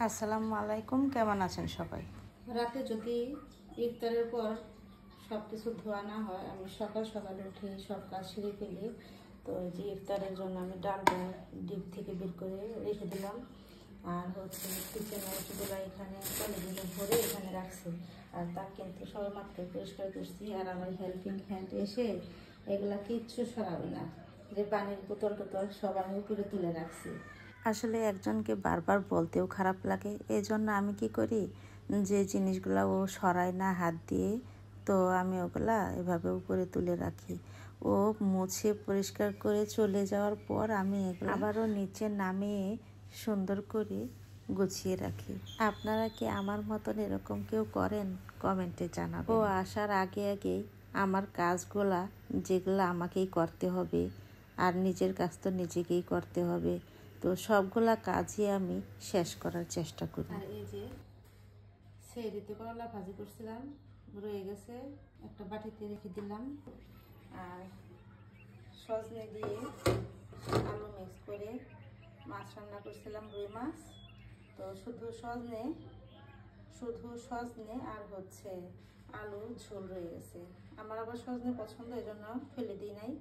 আসসালামু আলাইকুম, কেমন আছেন সবাই? রাতে যদি ইফতারের পর সব কিছু ধোয়া না হয়, আমি সকাল সকাল উঠে সব কাজ সেরে ফেলি। তো এই যে ইফতারের জন্য আমি ডালটা ডিপ থেকে বের করে রেখে দিলাম। আর হচ্ছে কিচেনের চুলা এখানে কলেগুলো ভরে এখানে রাখছি। আর তা কিন্তু সবাই মাত্র পরিষ্কার করছি। আর আমার হেল্পিং হ্যান্ড এসে এগুলা কিচ্ছু সরাবে না, যে পানির বোতল টোতল সব আমি উপরে তুলে রাখছি। আসলে একজনকে বারবার বলতেও খারাপ লাগে, এই জন্য আমি কি করি, যে জিনিসগুলো ও সরায় না হাত দিয়ে, তো আমি ওগুলা এভাবে উপরে তুলে রাখি। ও মুছে পরিষ্কার করে চলে যাওয়ার পর আমি এগুলো আবারও নিচে নামিয়ে সুন্দর করে গুছিয়ে রাখি। আপনারা কি আমার মতন এরকম কেউ করেন? কমেন্টে জানাবেন। ও আসার আগে আগেই আমার কাজগুলা, যেগুলো আমাকেই করতে হবে, আর নিজের কাজ তো নিজেকেই করতে হবে, তো সবগুলা কাজই আমি শেষ করার চেষ্টা করি। আর এই যে সেরিতে করলা ভাজি করছিলাম, রয়ে গেছে, একটা বাটিতে রেখে দিলাম। আর সজনে দিয়ে আলু মিক্স করে মাছ রান্না করছিলাম, রুই মাছ। তো শুধু সজনে আর হচ্ছে আলু ঝোল রয়ে গেছে। আমার আবার সজনে পছন্দ, এই জন্য ফেলে দিই নাই,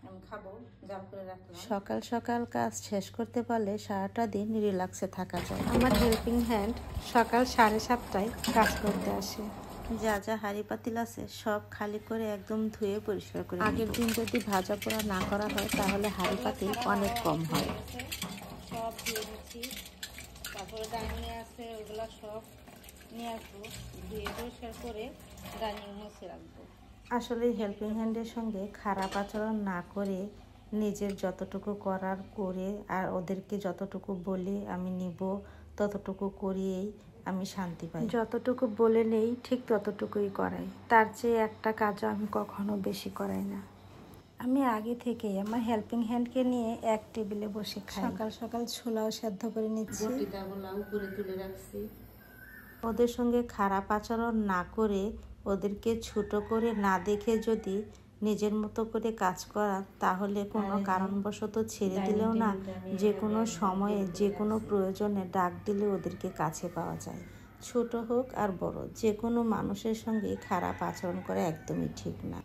আমি খাবো, জাল করে রাখলাম। সকাল সকাল কাজ শেষ করতে পারলে সারাটা দিন রিল্যাক্সে থাকা যায়। আমার হেল্পিং হ্যান্ড সকাল 7:30টায় কাজ করতে আসে। যা যা হাঁড়ি পাতিল আছে সব খালি করে একদম ধুয়ে পরিষ্কার করে। আগের দিন যদি ভাজা পোড়া না করা হয় তাহলে হাঁড়ি পাতিল অনেক কম হয়। সব ধুয়ে দিচ্ছি, তারপরে ডাইনিংয়ে আছে ওইগুলো সব নিয়ে আসবো, ধুয়ে পরিষ্কার করে ডাইনিং মুছে রাখবো। আসলে হেল্পিং হ্যান্ডের সঙ্গে খারাপ আচরণ না করে নিজের যতটুকু করার করে, আর ওদেরকে যতটুকু বলি আমি নিব ততটুকু করিয়েই আমি শান্তি পাই। যতটুকু বলে নেই ঠিক ততটুকুই করাই, তার চেয়ে একটা কাজও আমি কখনো বেশি করাই না। আমি আগে থেকেই আমার হেল্পিং হ্যান্ডকে নিয়ে এক টেবিলে বসে খাই। সকাল সকাল ছোলাও সেদ্ধ করে নিচ্ছি, উপরে তুলে রাখছি। ওদের সঙ্গে খারাপ আচরণ না করে, ওদেরকে ছোট করে না দেখে যদি নিজের মতো করে কাজ করা, তাহলে কোনো কারণবশত ছেড়ে দিলেও না, যে কোনো সময়ে যে কোনো প্রয়োজনে ডাক দিলে ওদেরকে কাছে পাওয়া যায়। ছোট হোক আর বড়, যে কোনো মানুষের সঙ্গে খারাপ আচরণ করা একদমই ঠিক না।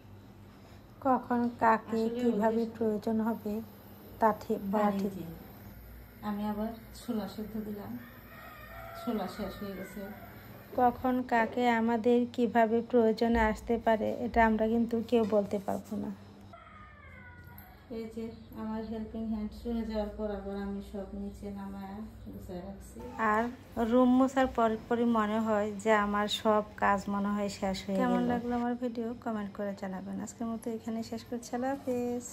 কখন কাকে কিভাবে প্রয়োজন হবে তা ঠিক বলা ঠিক। আমি আবার ছোলা সেদ্ধ দিলাম, ছোলা শেষ হয়ে গেছে। কখন কাকে আমাদের কিভাবে প্রয়োজনে আসতে পারে এটা আমরা কিন্তু কেউ বলতে পারবো না। এই যে আমার হেল্পিং হ্যান্ড চলে যাওয়ার পর আবার আমি সব নিচে নামায় গুছিয়ে রাখছি। আর রুম মোছার পরই মনে হয় যে আমার সব কাজ মনে হয় শেষ হয়ে গেল। কেমন লাগলো আমার ভিডিও কমেন্ট করে জানাবেন। আজকের মতো এখানে শেষ করছি। আল্লাহ হাফেজ।